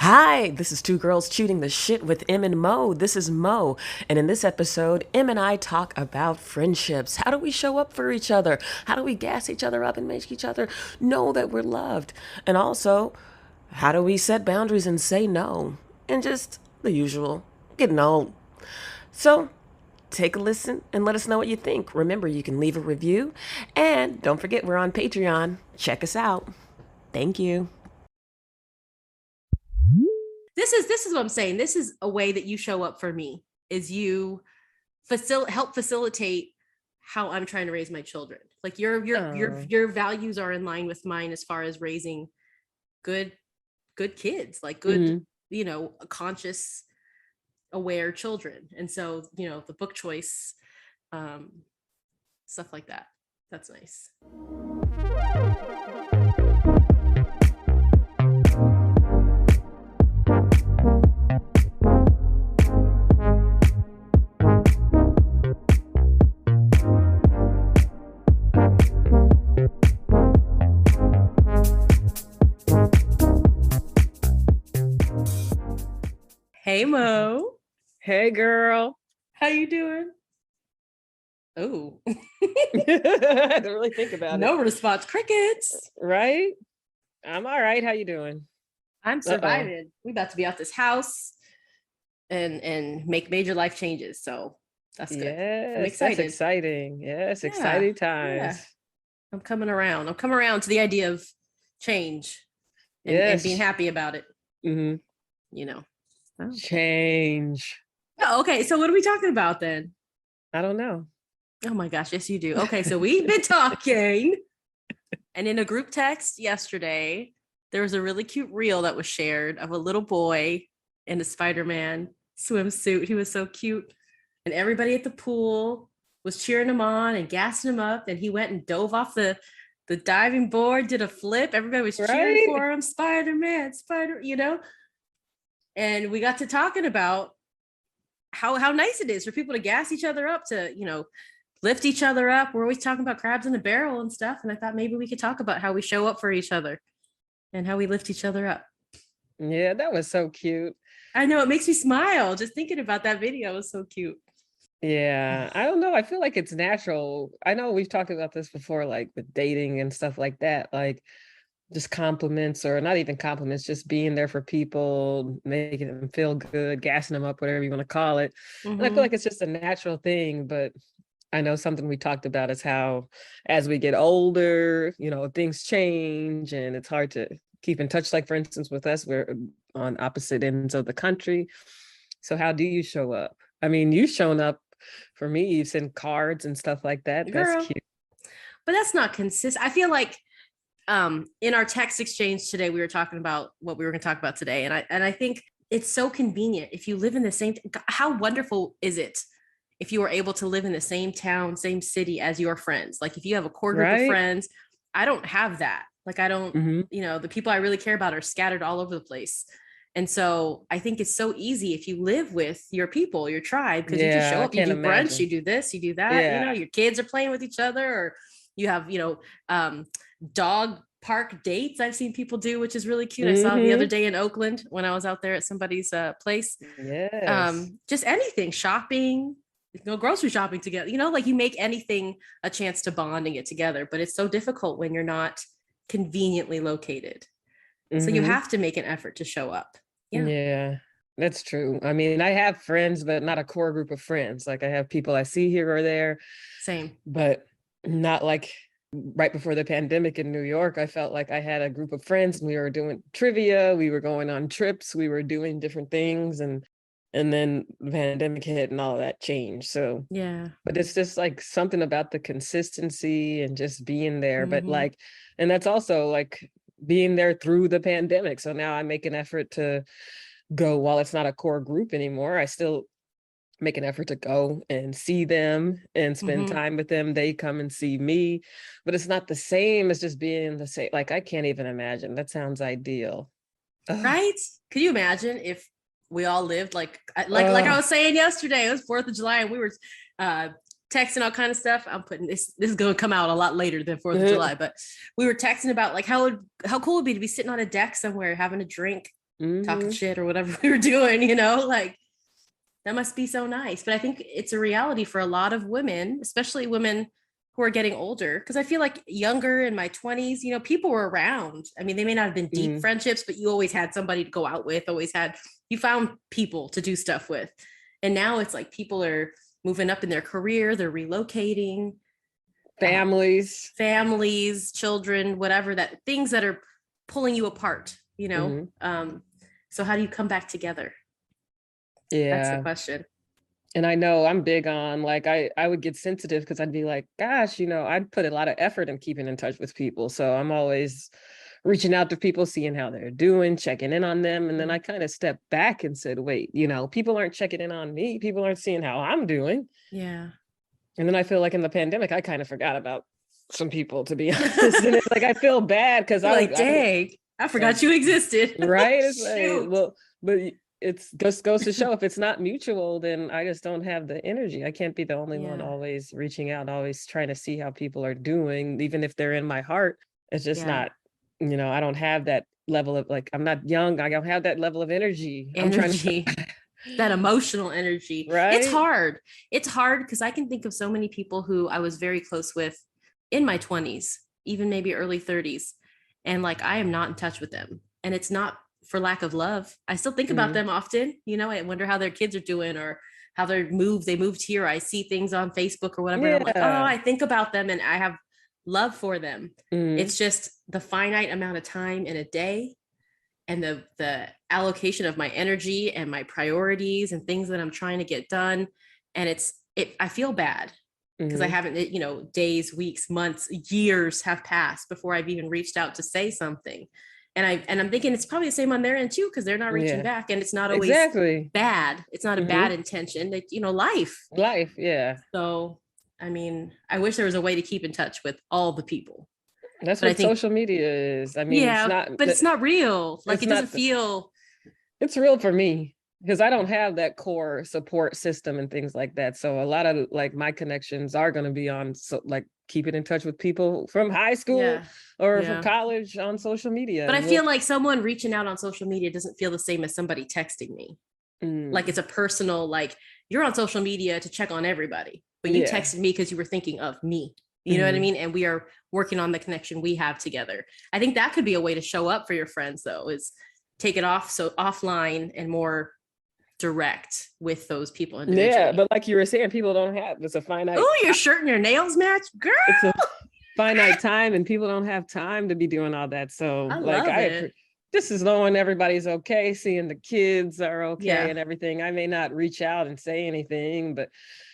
Hi, this is Two Girls Shooting the Shit with Em and Mo. This is Mo. And in this episode, Em and I talk about friendships. How do we show up for each other? How do we gas each other up and make each other know that we're loved? And also, how do we set boundaries and say no? And just the usual, getting old. So, take a listen and let us know what you think. Remember, you can leave a review. And don't forget, we're on Patreon. Check us out. Thank you. This is what I'm saying. This is a way that you show up for me, is you help facilitate how I'm trying to raise my children. Like your values are in line with mine as far as raising good kids, like good, conscious, aware children. And so, the book choice, stuff like that. That's nice. Hey Mo. Hey girl. How you doing? Oh. I had to really think about it. No response. Crickets. Right? I'm all right. How you doing? I'm surviving. We about to be out this house and make major life changes. So that's good. Yes, I'm excited. that's exciting. Yes, exciting times. Yeah. I'm coming around. I'm coming around to the idea of change and being happy about it. Mm-hmm. Change. Oh, okay. So what are we talking about then? I don't know. Oh my gosh. Yes, you do. Okay. So we've been talking. And in a group text yesterday, there was a really cute reel that was shared of a little boy in a Spider-Man swimsuit. He was so cute. And everybody at the pool was cheering him on and gassing him up. And he went and dove off the diving board, did a flip. Everybody was cheering for him. Spider-Man, And we got to talking about how nice it is for people to gas each other up, to, lift each other up. We're always talking about crabs in a barrel and stuff. And I thought maybe we could talk about how we show up for each other and how we lift each other up. Yeah, that was so cute. I know, it makes me smile just thinking about that video. It was so cute. Yeah, I don't know. I feel like it's natural. I know we've talked about this before, like with dating and stuff like that, like just compliments, or not even compliments, just being there for people, making them feel good, gassing them up, whatever you want to call it. And I feel like it's just a natural thing. But I know something we talked about is how as we get older, things change and it's hard to keep in touch. Like, for instance, with us, we're on opposite ends of the country. So how do you show up? I mean, you've shown up for me. You send cards and stuff like that. Girl, that's cute. But that's not consistent. I feel like in our text exchange today, we were talking about what we were going to talk about today. And I think it's so convenient if you live in the same, how wonderful is it if you are able to live in the same town, same city as your friends? Like if you have a core group of friends, I don't have that. Like I don't, the people I really care about are scattered all over the place. And so I think it's so easy if you live with your people, your tribe, because you just show up, you do brunch, you do this, you do that, your kids are playing with each other, or you have, dog park dates I've seen people do, which is really cute. I saw the other day in Oakland when I was out there at somebody's place. Just anything, shopping, grocery shopping together, like you make anything a chance to bond and get together. But it's so difficult when you're not conveniently located. So you have to make an effort to show up. Yeah, that's true. I mean, I have friends, but not a core group of friends. Like I have people I see here or there. Same. But not like right before the pandemic in New York. I felt like I had a group of friends and we were doing trivia. We were going on trips. We were doing different things. And then the pandemic hit and all of that changed. So, but it's just like something about the consistency and just being there. But like, and that's also like being there through the pandemic. So now I make an effort to go, while it's not a core group anymore, I still make an effort to go and see them and spend time with them. They come and see me, but it's not the same as just being the same. Like, I can't even imagine. That sounds ideal. Right? Could you imagine if we all lived like I was saying yesterday, it was 4th of July and we were texting all kind of stuff. I'm putting this is going to come out a lot later than 4th of July, but we were texting about like how cool it would be to be sitting on a deck somewhere having a drink talking Hmm. shit or whatever we were doing, you know, like that must be so nice. But I think it's a reality for a lot of women, especially women who are getting older. Because I feel like younger in my 20s, you know, people were around. I mean, they may not have been deep Hmm. friendships, but you always had somebody to go out with, always had, you found people to do stuff with. And now it's like people are moving up in their career, they're relocating, um, Families. families, children, whatever, that things that are pulling you apart, you know? Hmm. So how do you come back together? That's the Yeah. question. And I know I'm big on like I would get sensitive because I'd be like, gosh, I'd put a lot of effort in keeping in touch with people. So I'm always reaching out to people, seeing how they're doing, checking in on them. And then I kind of stepped back and said, wait, people aren't checking in on me. People aren't seeing how I'm doing. Yeah. And then I feel like in the pandemic, I kind of forgot about some people, to be honest. And it's like I feel bad because You're like, I would dang, I like, forgot you existed. right? It's like, Shoot. well, but it's just goes to show if it's not mutual, then I just don't have the energy. I can't be the only one Yeah. always reaching out, always trying to see how people are doing, even if they're in my heart. It's just Yeah. not, I don't have that level of like, I'm not young. I don't have that level of energy. I'm trying to, Energy, that emotional energy. It's right? hard. It's hard because I can think of so many people who I was very close with in my 20s, even maybe early 30s. And like, I am not in touch with them. And it's not for lack of love. I still think about Hmm. them often. You know, I wonder how their kids are doing or how they moved here. I see things on Facebook or whatever. And I'm like, oh, Yeah. I think about them and I have love for them. Hmm. It's just the finite amount of time in a day and the allocation of my energy and my priorities and things that I'm trying to get done. And I feel bad because I Hmm. haven't, days, weeks, months, years have passed before I've even reached out to say something. And I'm thinking it's probably the same on their end too, because they're not reaching Yeah, back. And it's not always exactly. bad. It's not a Hmm. bad intention. That, life. Life. Yeah. So I mean, I wish there was a way to keep in touch with all the people. That's But I what think, social media is. I mean, yeah, but it's not real. Like it's it doesn't not feel, it's real for me because I don't have that core support system and things like that. So a lot of like my connections are going to be on like keeping in touch with people from high school yeah. or from Yeah. college on social media, But I and we'll feel like someone reaching out on social media doesn't feel the same as somebody texting me. Like it's mm, a personal, like you're on social media to check on everybody, but you yeah. texted me because you were thinking of me. You know what I Hmm. mean? And we are working on the connection we have together. I think that could be a way to show up for your friends, though, is take it off so offline and more direct with those people Yeah, individually. but like you were saying, people don't have it's a finite Oh, your shirt and your nails match, girl. it's a finite time and people don't have time to be doing all that. So I like love it. just as knowing everybody's okay, seeing the kids are okay Yeah. and everything. I may not reach out and say anything, but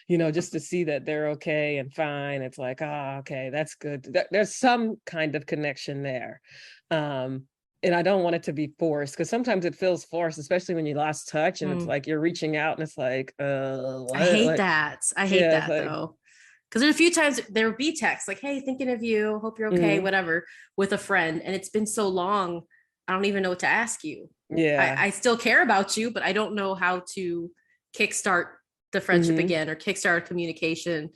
just to see that they're okay and fine, it's like, oh, okay, that's good. There's some kind of connection there. Um, and I don't want it to be forced because sometimes it feels forced, especially when you lost touch and it's Mm. like you're reaching out and it's like, I what? hate Like, that. I hate yeah, it's that like, though. Because there's a few times there would be texts like, hey, thinking of you, hope you're okay, mhm, whatever, with a friend. And it's been so long, I don't even know what to ask you. I, yeah. I still care about you, but I don't know how to kickstart the friendship Mhm. again or kickstart communication.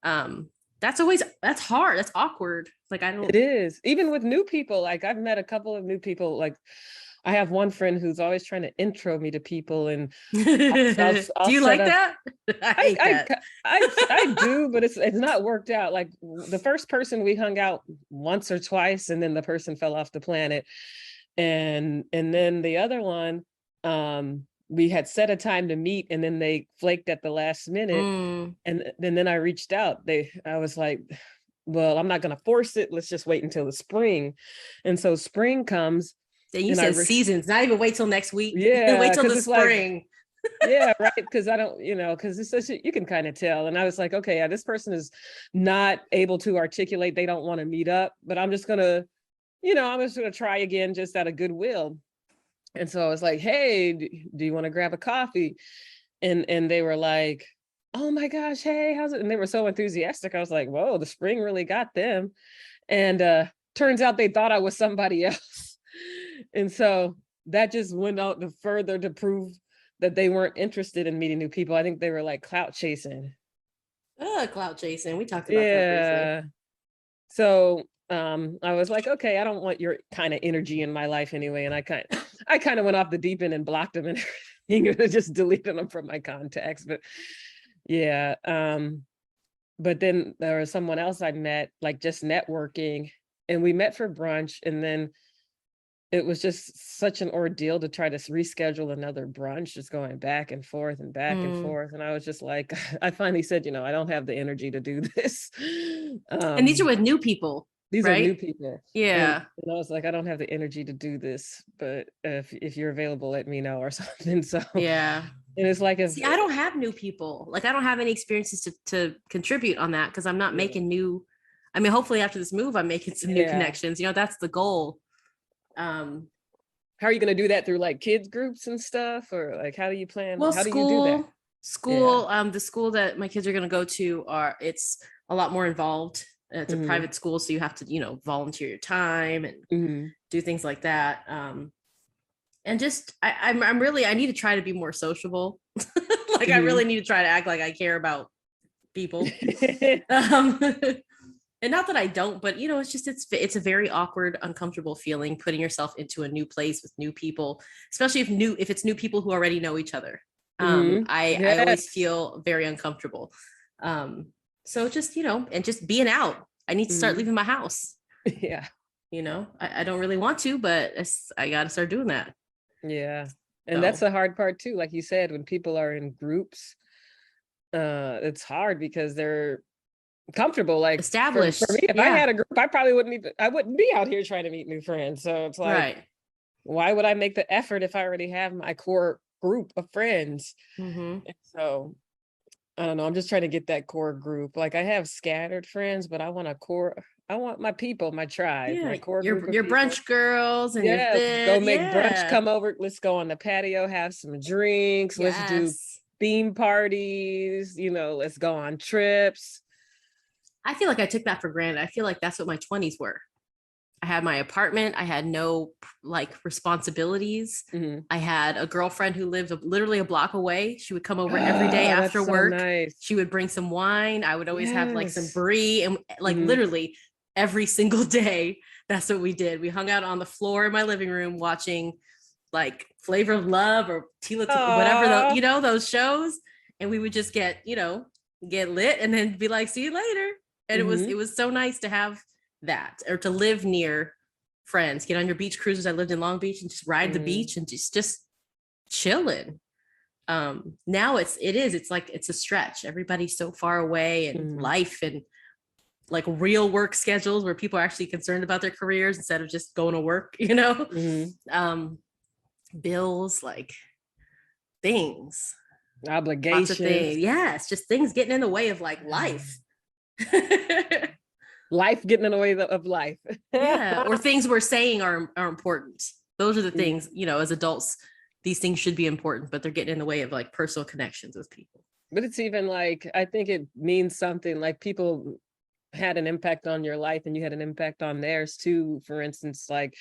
Um, that's hard. That's awkward. Like I It don't. is. Even with new people, like I've met a couple of new people. Like I have one friend who's always trying to intro me to people, and I'll Do you set like up. that? I I hate I that. I do, but it's not worked out. Like the first person we hung out once or twice, and then the person fell off the planet, and then the other one, we had set a time to meet, and then they flaked at the last minute, Mm. and then I reached out. I was like, well, I'm not going to force it. Let's just wait until the spring. And so spring comes And you and said seasons, not even wait till next week. yeah, Wait till because the it's like, spring. yeah, right. Because I don't, because it's such you can kind of tell. And I was like, okay, yeah, this person is not able to articulate. They don't want to meet up, but I'm just going to try again just out of goodwill. And so I was like, hey, do you want to grab a coffee? And they were like, oh my gosh, hey, how's it? And they were so enthusiastic. I was like, whoa, the spring really got them. And turns out they thought I was somebody else. And so that just went out to further to prove that they weren't interested in meeting new people. I think they were like clout chasing. Cloud Jason. We talked about that briefly. Yeah. So I was like, okay, I don't want your kind of energy in my life anyway. And I kind of went off the deep end and blocked them and everything, and just deleted them from my contacts. But yeah. But then there was someone else I met, like just networking, and we met for brunch, and then it was just such an ordeal to try to reschedule another brunch, just going back and forth and back and Mm. forth. And I was just like, I finally said, I don't have the energy to do this. And these are Um, with new people, these are new right? people. And, Yeah. and I was like, I don't have the energy to do this, but if you're available, let me know or something. So, Yeah. and it's like, if, See, I don't have new people. Like I don't have any experiences to contribute on that because I'm not yeah, making new. I mean, hopefully after this move, I'm making some new yeah. connections. That's the goal. Um, How are you going to do that, through like kids groups and stuff? Or like, well, how do you do that? Yeah. the school that my kids are going to go to it's a lot more involved. It's a Hmm. private school, so you have to, volunteer your time and Hmm. do things like that. And just I'm really I need to try to be more sociable. Like I Hmm. really need to try to act like I care about people. Um, and not that I don't, but it's just it's a very awkward, uncomfortable feeling putting yourself into a new place with new people, especially if it's new people who already know each other. Hmm. I always Yes. feel very uncomfortable. Um, so just and just being out. I need to start Hmm. leaving my house. Yeah. I don't really want to, but I got to start doing that. Yeah. And that's So the hard part too. Like you said, when people are in groups, it's hard because they're comfortable. Like for me, established, if I yeah, had a group, I wouldn't be out here trying to meet new friends. So it's like, right. why would I make the effort if I already have my core group of friends? Mm-hmm. And so I don't know. I'm just trying to get that core group. Like, I have scattered friends, but I want my people, my tribe, Yeah, my core group your of people. brunch girls and your Yeah, let's go this, make brunch. yeah, Come over. Let's go on the patio, have some drinks. Let's do yes. theme parties. Let's go on trips. I feel like I took that for granted. I feel like that's what my 20s were. I had my apartment. I had no like responsibilities. Mhm. I had a girlfriend who lived literally a block away. She would come over every day Oh, after that's so work. nice. She would bring some wine. I would always have like some Yes. brie and like Hmm. literally every single day. That's what we did. We hung out on the floor in my living room watching like Flavor of Love or Tila, whatever Oh. those shows, and we would just get lit and then be like, see you later. And it Hmm. was so nice to have that, or to live near friends, get on your beach cruises. I lived in Long Beach and just ride the Hmm. beach and just chilling. Now it's like it's a stretch. Everybody's so far away, and Hmm. life and like real work schedules where people are actually concerned about their careers instead of just going to work, Hmm. um, bills, like things, lots of things. Obligations. Yes, just things getting in the way of like life. Life getting in the way of life. Yeah, or things we're saying are important. Those are the Mhm. things, as adults, these things should be important, but they're getting in the way of like personal connections with people. But it's even like, I think it means something, like people had an impact on your life and you had an impact on theirs too. For instance, like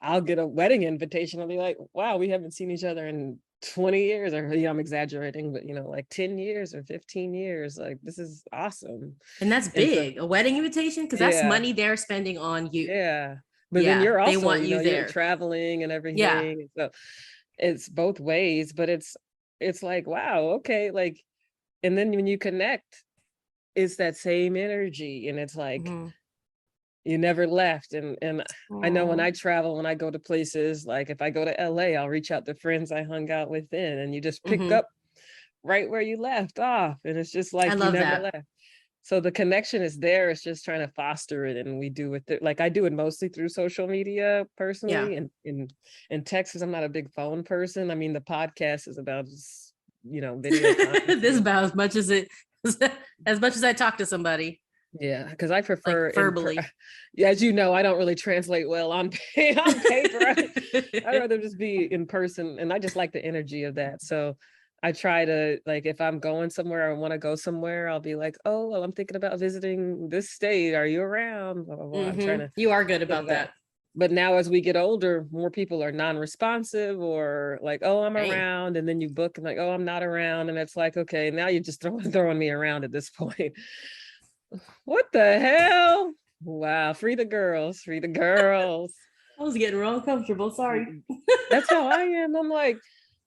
I'll get a wedding invitation. I'll be like, wow, we haven't seen each other in 20 years, or I'm exaggerating, but like 10 years or 15 years. Like, this is awesome. And that's And so, big, a wedding invitation, because that's yeah, money they're spending on you. yeah. But then Yeah, you're they also, want you you're there. traveling and Yeah. everything. So it's both ways, but it's like, wow, okay. Like, and then when you connect, it's that same energy. And it's like, Mhm. you never left. And I know when Aw, I travel, when I go to places, like if I go to LA, I'll reach out to friends I hung out with then, and you just pick mhm. up right where you left off. And it's just I like you love never that. left. So the connection is there. It's just trying to foster it. And we do with it. Like, I do it mostly through social media Yeah. personally. And in Texas, I'm not a big phone person. I mean, the podcast is about just, video This is conferencing. about as much as it as much as I talk to somebody, Yeah, because I prefer like verbally. yeah, as you know, I don't really translate well on on paper. I'd rather just be in person, and I just like the energy of that. So I try to, like, if I'm going somewhere or want to go somewhere, I'll be like, oh, well, I'm thinking about visiting this state. Are you around? Blah, blah, blah. I'm trying to You are good get it about out. that. But now as we get older, more people are non-responsive, or like, oh, I'm Dang. around, and then you book and like, oh, I'm not around. And it's like, okay, now you're just throwing me around at this point. What the hell? Wow, free the girls, free the girls. I was getting real uncomfortable. Sorry. That's how I am. I'm like,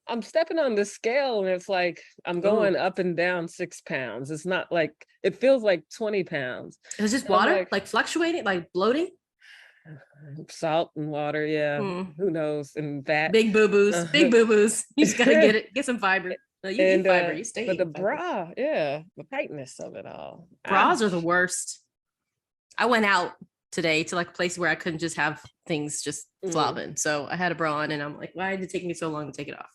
I'm stepping on the scale and it's like I'm Oh, going up and down 6 pounds. It's not like it feels like 20 pounds. it was just And I'm water, like, like fluctuating, like bloating. salt and water, yeah. Hmm. Who knows? And fat. Big boo boos, big boo boos. You just gotta get it, get some fiber. No, you eat And fiber. You stay but the eating fiber. bra, yeah, the tightness of it all. Bras are the Ouch. worst. I went out today to like a place where I couldn't just have things just Mm. flopping. So I had a bra on and I'm like, why did it take me so long to take it off?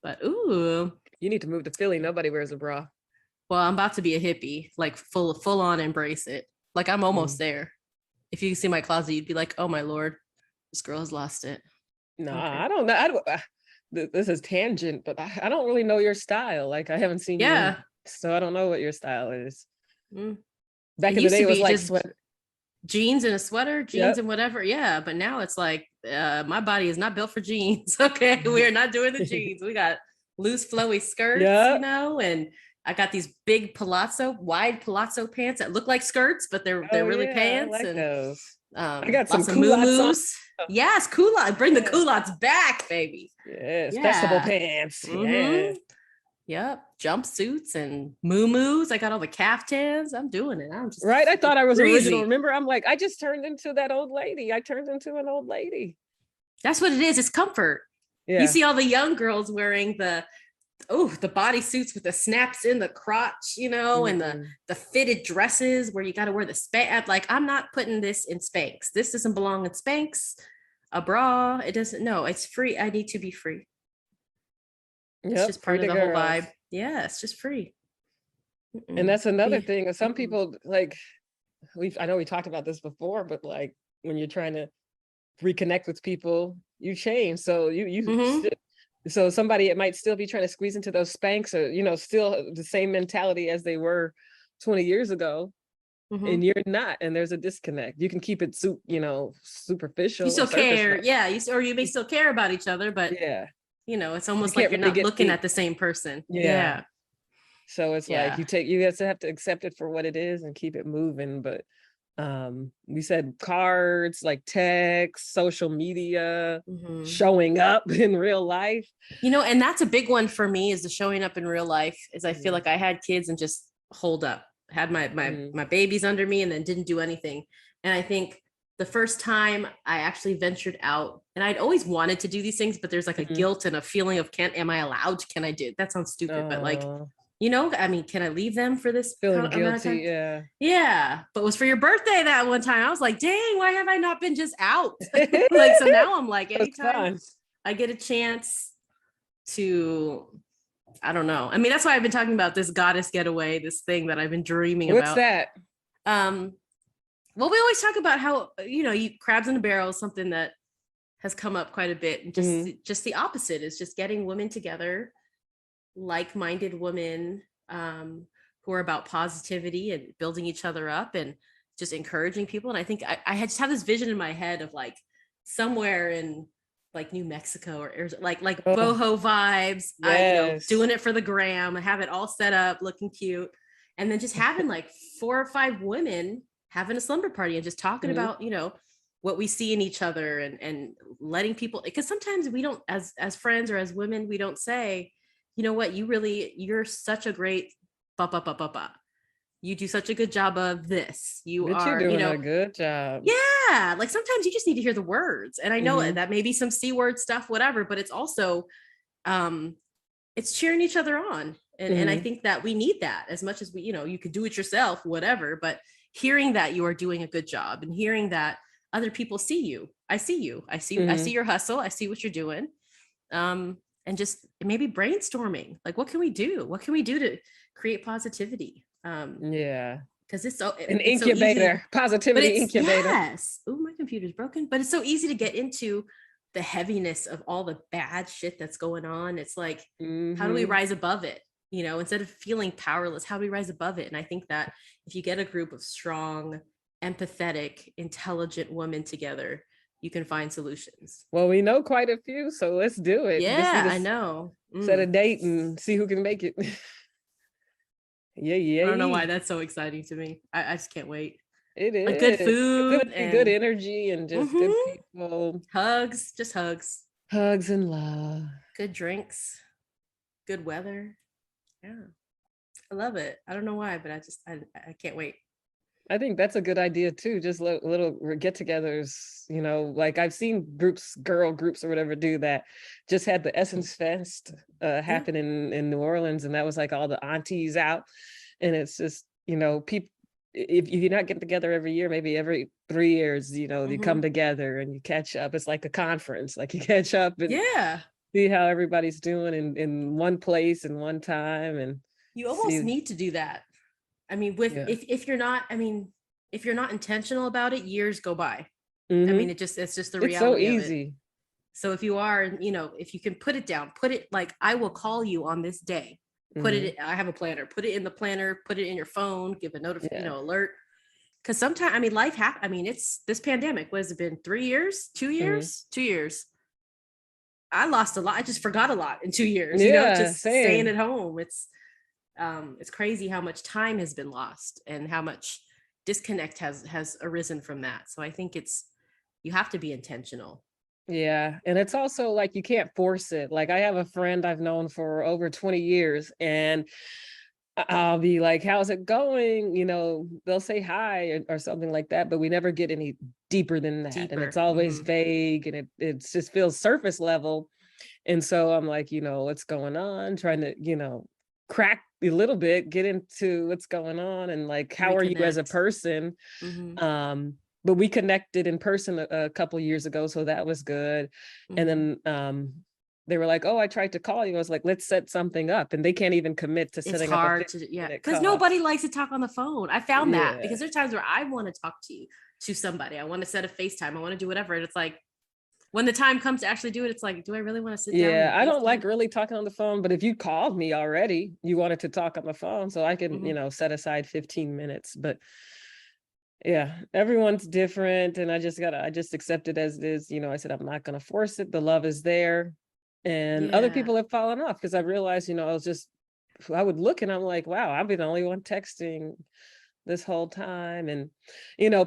But ooh, You need to move to Philly. Nobody wears a bra. well, I'm about to be a hippie, like full on embrace it. Like I'm almost Mm. there. If you can see my closet, you'd be like, oh my lord, this girl has lost it. No, Okay. I don't know. This is tangent, but I don't really know your style. Like I haven't seen you, Yeah. so I don't know what your style is. Mm. Back It in the used day, to it was be like just sweat. jeans and a sweater, jeans Yep. and whatever. Yeah. But now it's like, my body is not built for jeans. Okay. We are not doing the jeans. We got loose, flowy skirts, Yeah. you know, and I got these big wide palazzo pants that look like skirts, but they're Oh really yeah, I pants, like and those. I got some lots of culottes on. moo-moos. Yes, culottes. Bring the Yeah. culottes back, baby. Yes, festival Yeah. pants. Mm-hmm. Yeah. Yep. Jumpsuits and moo-moos. I got all the caftans. I'm doing it. I'm just Right. I thought I was original. crazy. Remember, I'm like, I just turned into that old lady. I turned into an old lady. That's what it is. It's comfort. You Yeah. see all the young girls wearing the bodysuits with the snaps in the crotch, you know, and Mhm. the fitted dresses where you got to wear the Spanx. Like, I'm not putting this in Spanx. This doesn't belong in Spanx. A bra, it doesn't. No, it's free. I need to be free. It's Yep. just Free part of the the whole girls. vibe. Yeah, it's just free. And Mm-mm. that's another Be- thing. Some mm-mm. people like I know we talked about this before, but like when you're trying to reconnect with people, you change. So Mhm. so somebody it might still be trying to squeeze into those spanks or still the same mentality as they were 20 years ago, and Mhm. you're not, and there's a disconnect. You can keep it You superficial or still surface care, level. yeah. Or you may still care about each other, but Yeah. it's You almost like can't you're really not get looking deep. at the same person. Yeah. Yeah, So it's like yeah. you have to accept it for what it is and keep it moving. But we said cards, like text, social media, Mhm. showing up in real life. And that's a big one for me, is the showing up in real life. Is I feel Mhm. like I had kids and just hold up, had Mhm. my babies under me, and then didn't do anything. And I think the first time I actually ventured out, and I'd always wanted to do these things, but there's like a Mhm. guilt and a feeling of, am I allowed? Can I do? That sounds stupid, but like, Oh, I mean, can I leave them for this feeling amount of guilty. time? Yeah. Yeah, but it was for your birthday that one time. I was like, dang, why have I not been just out? Like, so now I'm like, That's anytime fun. I get a chance to, I don't know. I mean, that's why I've been talking about this goddess getaway, this thing that I've been dreaming What's about. that? Um, well, we always talk about how, you crabs in a barrel is something that has come up quite a bit. And just the opposite is just getting women together, like-minded women, who are about positivity and building each other up and just encouraging people. And I think I had just have this vision in my head of like somewhere in like New Mexico or like Oh, boho vibes, yes. doing it for the gram, have it all set up, looking cute, and then just having like 4 or 5 women having a slumber party and just talking Mhm. about what we see in each other, and letting people, because sometimes we don't, as friends or as women, we don't say, you know what, you're such a great you do such a good job of this. You But you're are, doing a good job. yeah, like sometimes you just need to hear the words. And I know Mhm. that may be some C word stuff, whatever, but it's also um it's cheering each other on. And I Mhm. think that we need that as much as we, you could do it yourself, whatever, but hearing that you are doing a good job and hearing that other people see you. I see you. I see Mhm. your hustle. I see what you're doing. And just maybe brainstorming. Like, what can we do? What can we do to create positivity? Yeah. Because An it's so easy, incubator, but positivity it's, incubator. yes. Oh, my computer's broken. But it's so easy to get into the heaviness of all the bad shit that's going on. It's like, how do we Mhm. rise above it? Instead of feeling powerless, how do we rise above it? And I think that if you get a group of strong, empathetic, intelligent women together, you can find solutions. Well, we know quite a few, so let's do it. We just need Yeah, to I know. set a date and see who can make it. Yeah, I don't know why yeah. that's so exciting to me. I just can't wait. It Like good is. food Good and energy and just good mhm, people, hugs, just hugs, hugs and love. good drinks, good weather. Yeah. I love it. I don't know why, but I can't wait. I think that's a good idea too. Just little get-togethers, like I've seen groups, girl groups or whatever do that. Just had the Essence Fest Yeah. happen in New Orleans, and that was like all the aunties out, and it's just people. If you're not getting together every year, maybe every 3 years, you come Hmm. together and you catch up. It's like a conference, like you catch up and Yeah. see how everybody's doing in one place and one time and You almost see. need to do that. I mean, with Yeah. if you're not, I mean, if you're not intentional about it, years go by. I Hmm. mean, it's just the It's so reality of it. easy. So if you are, if you can put it down, put it like I will call you on this day. Put Hmm. it. I have a planner. Put it in the planner. Put it in your phone. Give a Yeah. alert. Because sometimes, I mean, life I mean, it's this pandemic. What has it been? 3 years? 2 years? 2 years. I lost a lot. I just forgot a lot in 2 years. Yeah, Just staying at same. home. It's crazy how much time has been lost and how much disconnect has arisen from that. So I think you have to be intentional. Yeah. And it's also like you can't force it. Like I have a friend I've known for over 20 years and I'll be like, how's it going? They'll say hi or something like that, but we never get any deeper than that. And it's Deeper. always Hmm. vague and it just feels surface level. And so I'm like, what's going on? Trying to, crack a little bit, get into what's going on and like, how are you as a Reconnect. person? Hmm. But we connected in person a couple years ago, so that was good. And Hmm. then they were like, "Oh, I tried to call you." I was like, "Let's set something up," and they can't even commit to It's setting up a hard 15 to, yeah, minute because call. nobody likes to talk on the phone. I found that Yeah, because there's times where I want to talk to somebody. I want to set a FaceTime. I want to do whatever. And it's like when the time comes to actually do it, it's like, do I really want to sit down yeah. and I don't FaceTime? like really talking on the phone, but if you called me already, you wanted to talk on the phone, so I can, Hmm. set aside 15 minutes. But yeah, everyone's different, and I just accept it as it is. I said I'm not gonna force it. The love is there. And other Yeah. people have fallen off because I realized, I would look and I'm like, wow, I've been the only one texting this whole time. And,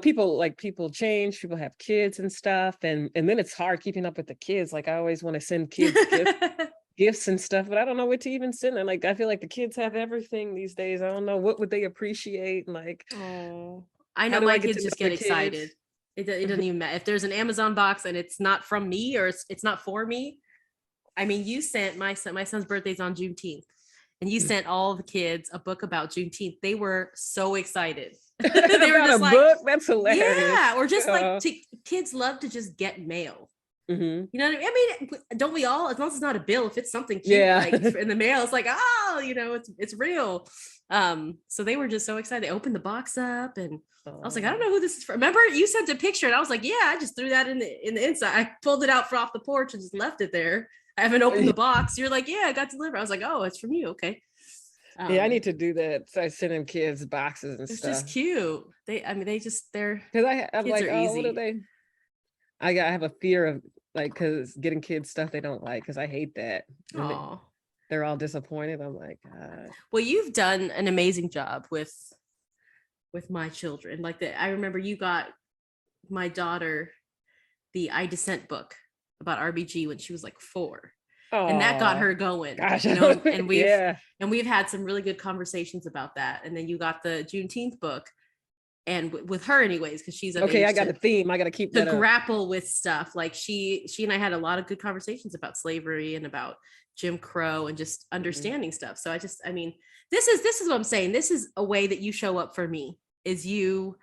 people change, people have kids and stuff. And then it's hard keeping up with the kids. Like I always want to send kids gifts and stuff, but I don't know what to even send them. Like I feel like the kids have everything these days. I don't know what would they appreciate. Like, Oh, I how know do I my get kids to know just the get kids? excited. It doesn't even matter if there's an Amazon box and it's not from me or it's not for me. I mean, you sent my son's birthday's on Juneteenth, and you sent all the kids a book about Juneteenth. They were so excited. They were About a just like, book? That's hilarious. yeah, or just like Uh, kids love to just get mail. mhm. You know what I mean? I mean, don't we all? As long as it's not a bill, if it's something cute Yeah. like in the mail, it's like, oh, it's real. So they were just so excited. They opened the box up, and I was like, I don't Oh. know who this is for. Remember, you sent a picture, and I was like, yeah, I just threw that in the inside. I pulled it out from off the porch and just left it there. I haven't opened the box. You're like, yeah, I got delivered. I was like, oh, it's from you. Okay. Yeah, I need Um, to do that. So I send them kids boxes and it's stuff. just cute. I mean, their Because I'm kids like, are oh, what are easy. they? I have a fear of like, because getting kids stuff they don't like, because I hate that. And Oh, they're all disappointed. I'm like, God. well, you've done an amazing job with my children. Like that, I remember you got my daughter the I Dissent book about RBG when she was like 4. And that got Oh, her going, gosh. and Yeah. we've had some really good conversations about that. And then you got the Juneteenth book, and with her anyways, because she's of Okay, I age got a theme. I got to keep to that up. grapple with stuff. Like she and I had a lot of good conversations about slavery and about Jim Crow and just Mhm. understanding stuff. So I mean, this is what I'm saying. This is a way that you show up for me, is you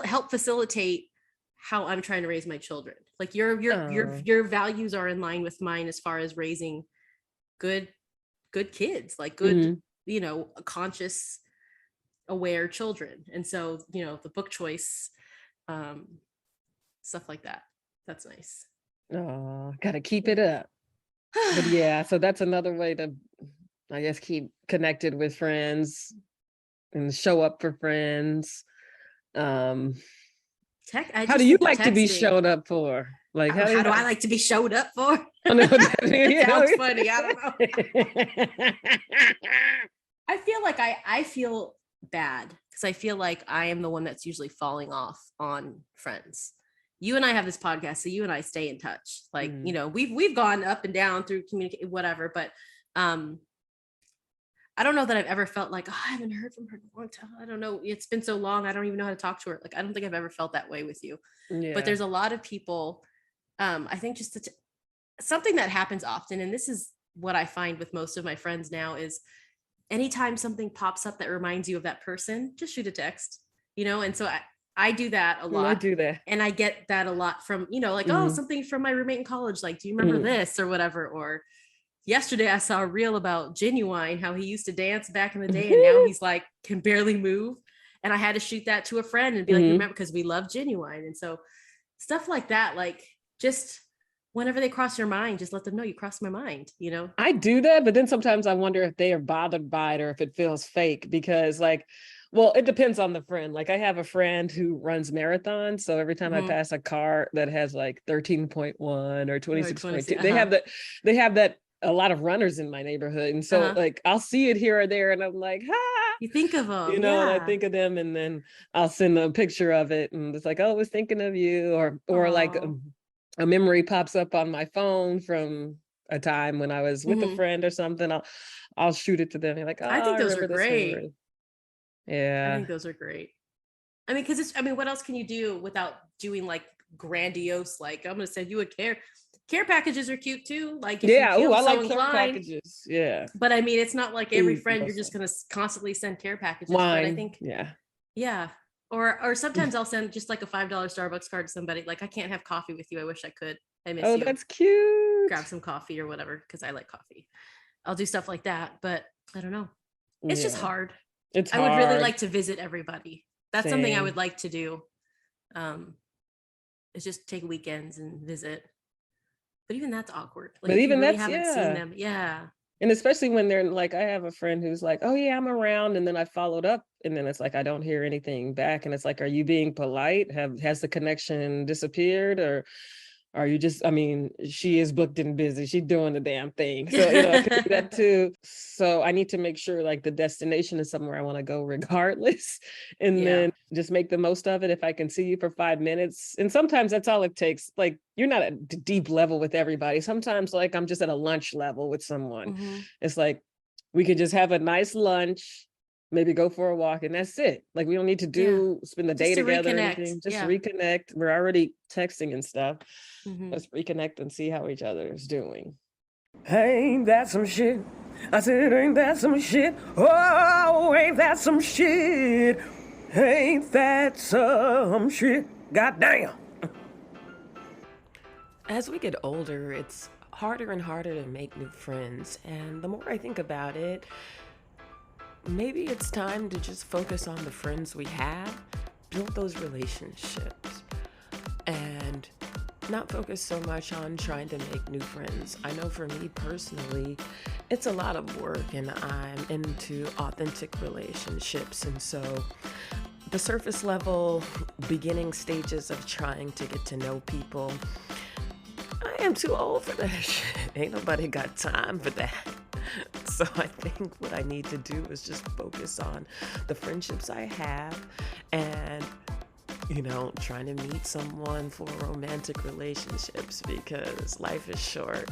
help facilitate how I'm trying to raise my children. Like Oh. your values are in line with mine as far as raising good kids, like good, Mhm. conscious, aware children. And so, the book choice, um, stuff like that. That's nice. Oh, got to keep it up. But yeah, so that's another way to, I guess, keep connected with friends and show up for friends. Um, I how do just you think of like to be texting. showed up for? Like, Oh, how do how you, do I like to be showed up for? oh, no, That you sounds funny. I don't know. know. I feel like I feel bad because I feel like I am the one that's usually falling off on friends. You and I have this podcast, so you and I stay in touch. Like, you know, we've gone up and down through communicate, whatever, but I don't know that I've ever felt like, oh, I haven't heard from her in a long time. I don't know. It's been so long. I don't even know how to talk to her. Like, I don't think I've ever felt that way with you. Yeah. But there's a lot of people, I think just something that happens often, and this is what I find with most of my friends now, is anytime something pops up that reminds you of that person, just shoot a text, you know? And so I do that a lot. I do that. And I get that a lot from, you know, like, oh, something from my roommate in college. Like, do you remember this or whatever? Or yesterday I saw a reel about Genuine, how he used to dance back in the day and now he's like can barely move. And I had to shoot that to a friend and be like, remember, because we love Genuine. And so stuff like that, like just whenever they cross your mind, just let them know you crossed my mind, you know? I do that, but then sometimes I wonder if they are bothered by it or if it feels fake, because like, well, it depends on the friend. Like I have a friend who runs marathons. So every time I pass a car that has like 13.1 or 26.2, they have that a lot of runners in my neighborhood. And so like, I'll see it here or there and I'm like, you think of them, you know, and I think of them and then I'll send a picture of it and it's like, oh, I was thinking of you, or like a memory pops up on my phone from a time when I was with a friend or something. I'll shoot it to them. You're like, oh, I think those are great. Yeah. I think those are great. I mean, because what else can you do without doing like grandiose, like I'm going to send you a care packages are cute too. Like, I like care packages. Yeah. But I mean, it's not like every friend you're just going to constantly send care packages. Wine. But I think, yeah. Or sometimes I'll send just like a $5 Starbucks card to somebody. Like, I can't have coffee with you. I wish I could. I miss you. Oh, that's cute. Grab some coffee or whatever, because I like coffee. I'll do stuff like that. But I don't know. It's just hard. It's hard. I would really like to visit everybody. That's something I would like to do. Is just take weekends and visit. But even that's awkward. Like, but even really that's haven't seen them. Yeah. And especially when they're like, I have a friend who's like, oh yeah, I'm around. And then I followed up and then it's like, I don't hear anything back. And it's like, are you being polite? Has the connection disappeared? Or are you just, I mean, she is booked and busy. She's doing the damn thing. So, you know, it could be that too. So I need to make sure like the destination is somewhere I want to go regardless. And then just make the most of it. If I can see you for 5 minutes. And sometimes that's all it takes. Like, you're not at a deep level with everybody. Sometimes like I'm just at a lunch level with someone. It's like, we could just have a nice lunch, maybe go for a walk, and that's it. Like, we don't need to spend the day together or anything. Just reconnect. We're already texting and stuff. Let's reconnect and see how each other is doing. Ain't that some shit? I said, ain't that some shit? Oh, ain't that some shit? Ain't that some shit? Goddamn. As we get older, it's harder and harder to make new friends. And the more I think about it, maybe it's time to just focus on the friends we have, build those relationships, and not focus so much on trying to make new friends. I know for me personally, it's a lot of work and I'm into authentic relationships. And so the surface level beginning stages of trying to get to know people, I am too old for that shit. Ain't nobody got time for that. So I think what I need to do is just focus on the friendships I have and, you know, trying to meet someone for romantic relationships because life is short.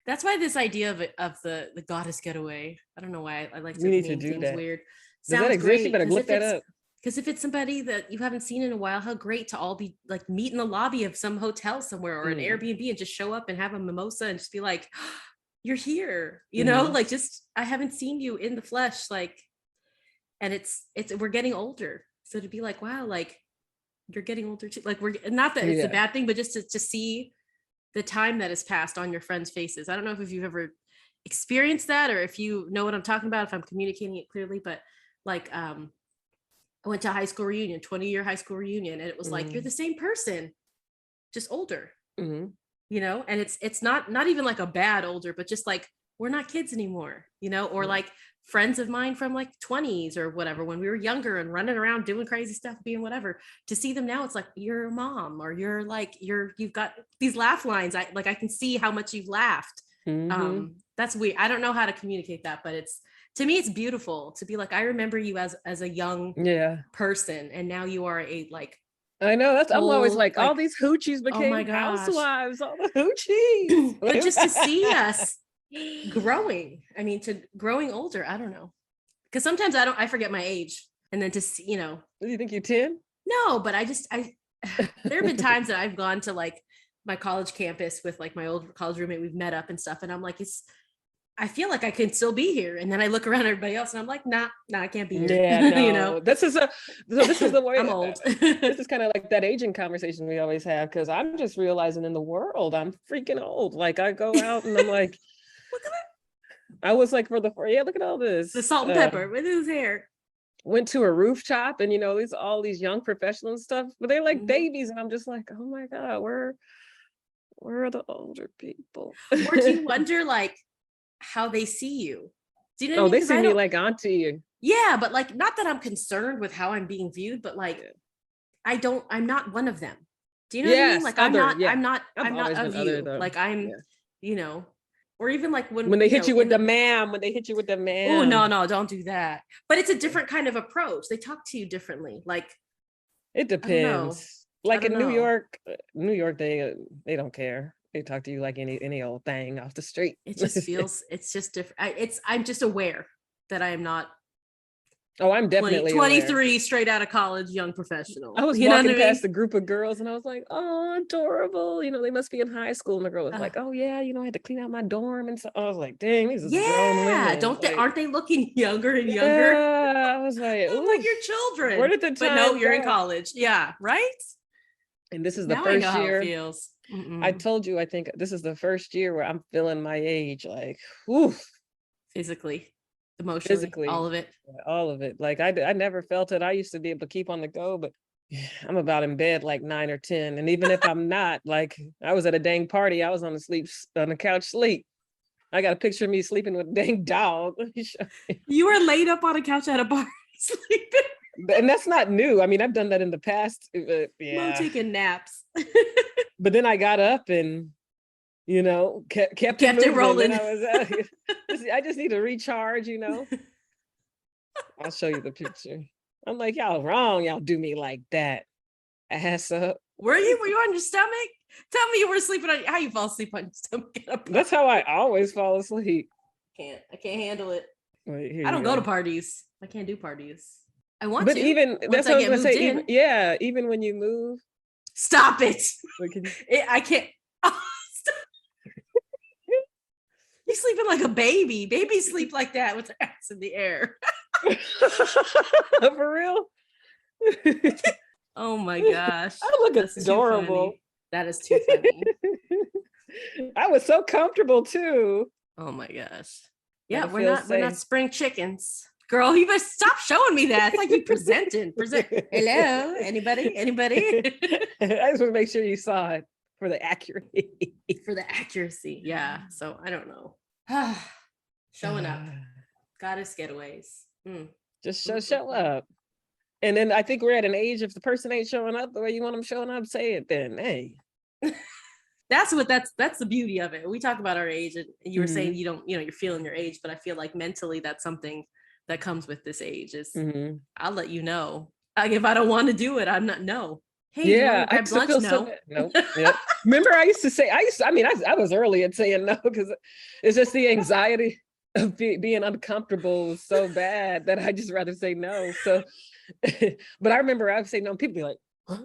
That's why this idea of the goddess getaway, I don't know why I like to name things that. weird. Does that exist? Great, you better look that up. Because if it's somebody that you haven't seen in a while, how great to all be like meet in the lobby of some hotel somewhere or an Airbnb and just show up and have a mimosa and just be like, oh, you're here, you know, like just, I haven't seen you in the flesh. Like, and it's, we're getting older. So to be like, wow, like you're getting older too. Like we're not that it's a bad thing, but just to see the time that has passed on your friends' faces. I don't know if you've ever experienced that or if you know what I'm talking about, if I'm communicating it clearly, but like, I went to a high school reunion, 20-year high school reunion, and it was like, you're the same person, just older, you know? And it's not even like a bad older, but just like, we're not kids anymore, you know? Or like friends of mine from like 20s or whatever, when we were younger and running around doing crazy stuff, being whatever, to see them now, it's like, you're a mom or you're like, you've got these laugh lines. I can see how much you've laughed That's weird. I don't know how to communicate that, but it's, to me, it's beautiful to be like, I remember you as a young Yeah. person, and now you are a like I know, that's I'm always full, like, all like, these hoochies oh my became gosh. housewives, all the hoochies. But just to see us growing, I mean, to growing older, I don't know. Because sometimes I forget my age. And then to see, you know, Do you think you're 10? no, but I there have been times that I've gone to like my college campus with like my old college roommate, we've met up and stuff. And I'm like, I feel like I can still be here. And then I look around at everybody else and I'm like, nah, I can't be here. Yeah, no. You know, This is the way I'm old. this is kind of like that aging conversation we always have, because I'm just realizing in the world I'm freaking old. Like I go out and I'm like, Look at that. I was like, look at all this. The salt and pepper with his hair. Went to a rooftop and all these young professionals and stuff, but they're like babies, and I'm just like, oh my God, where are the older people? Or do you wonder like how they see you? Do you know what I mean? They see me like auntie. Yeah, but like, not that I'm concerned with how I'm being viewed, but like, I'm not one of them. Do you know what I mean? Like, I'm not of you. Like you know, or even like when they hit you with the ma'am, oh, no, don't do that. But it's a different kind of approach. They talk to you differently. Like, it depends. Like in New York, they don't care. They talk to you like any old thing off the street. It just feels, it's just different. I'm just aware that I am not. Oh, I'm definitely 23, aware. Straight out of college, young professional. I was walking past a group of girls and I was like, oh, adorable. They must be in high school. And the girl was like, oh yeah, I had to clean out my dorm. And so I was like, dang, these is grown women. Aren't they looking younger and younger? Yeah, I was like, I'm like, your children. Where did the time But no, you're in college. Yeah, right? And this is the first year. How it feels. I told you, I think this is the first year where I'm feeling my age, like, whew. Physically. Emotionally, all of it. Like I never felt it. I used to be able to keep on the go, but I'm about in bed like 9 or 10. And even if I'm not, like I was at a dang party, I was on the couch sleep. I got a picture of me sleeping with a dang dog. You were laid up on a couch at a bar sleeping. And that's not new. I mean, I've done that in the past. But yeah. Taking naps. But then I got up and kept it rolling. I just need to recharge, I'll show you the picture. I'm like, y'all wrong. Y'all do me like that. Ass up. Were you on your stomach? Tell me you were sleeping on how you fall asleep on your stomach. That's how I always fall asleep. I can't handle it. Wait, I don't go to parties. I can't do parties. I want to. But even that's what I was gonna say. Even when you move. Stop it. I can't. You're sleeping like a baby. Babies sleep like that with their ass in the air. For real? Oh my gosh. I look adorable. That is too funny. I was so comfortable too. Oh my gosh. Yeah, we're not spring chickens. Girl, you better stop showing me that. It's like you present. Hello, anybody? I just want to make sure you saw it for the accuracy. Yeah. So I don't know. Showing up. Goddess getaways. Just show up. And then I think we're at an age, if the person ain't showing up the way you want them showing up, say it then. Hey. That's the beauty of it. We talk about our age, and you were saying you don't, you're feeling your age, but I feel like mentally that's something that comes with this age is I'll let you know. Like if I don't want to do it, I'm not Hey, yeah, I still feel no. Yep. Remember, I used to say, I was early at saying no because it's just the anxiety of being uncomfortable was so bad that I just rather say no. So, but I remember I would say no, people be like, huh?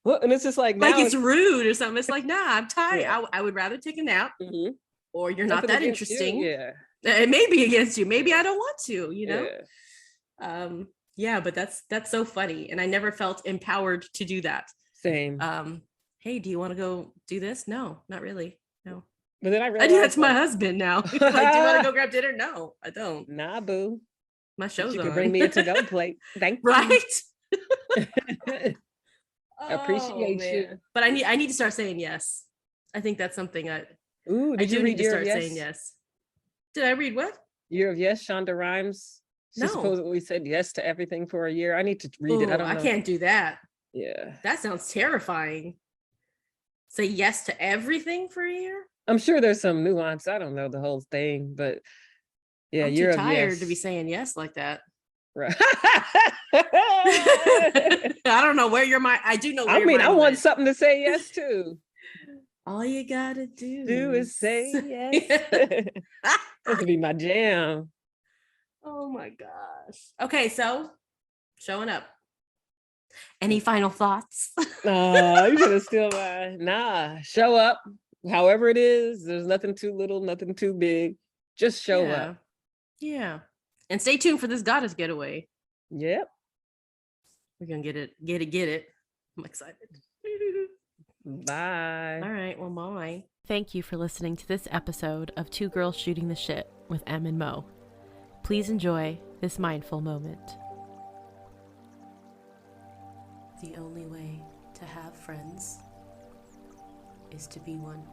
What? And it's just like it's rude or something. It's like, nah, I'm tired. Yeah. I would rather take a nap, or you're not that interesting. Yeah, it may be against you. Maybe I don't want to. Yeah. But that's so funny, and I never felt empowered to do that. Same. Hey, do you want to go do this? No, not really. No. But then I realized I do that to my husband now. Like, do you want to go grab dinner? No, I don't. Nah, boo. My show's you on. You can bring me a to-go plate. Thank you. Right? I appreciate you. But I need to start saying yes. I think that's something did you read to start saying yes. Did I read what? Year of Yes, Shonda Rhimes. She supposedly said yes to everything for a year. I need to read it. I don't know. I can't do that. Yeah. That sounds terrifying. Say yes to everything for a year? I'm sure there's some nuance. I don't know the whole thing, but yeah, I'm too you're of tired to be yes. saying yes like that. Right. I don't know where your mind. I do know where I your mean, I mind want went. something to say yes to. All you gotta Do do is is say yes. say- That would be my jam. Oh my gosh. Okay, so showing up. Any final thoughts? No, you're gonna steal my show up. However it is, there's nothing too little, nothing too big. Just show Yeah. up. Yeah. And stay tuned for this goddess getaway. Yep. We're gonna get it. I'm excited. Bye. All right, well, bye. Thank you for listening to this episode of Two Girls Shooting the Shit with Em and Mo. Please enjoy this mindful moment. The only way to have friends is to be one.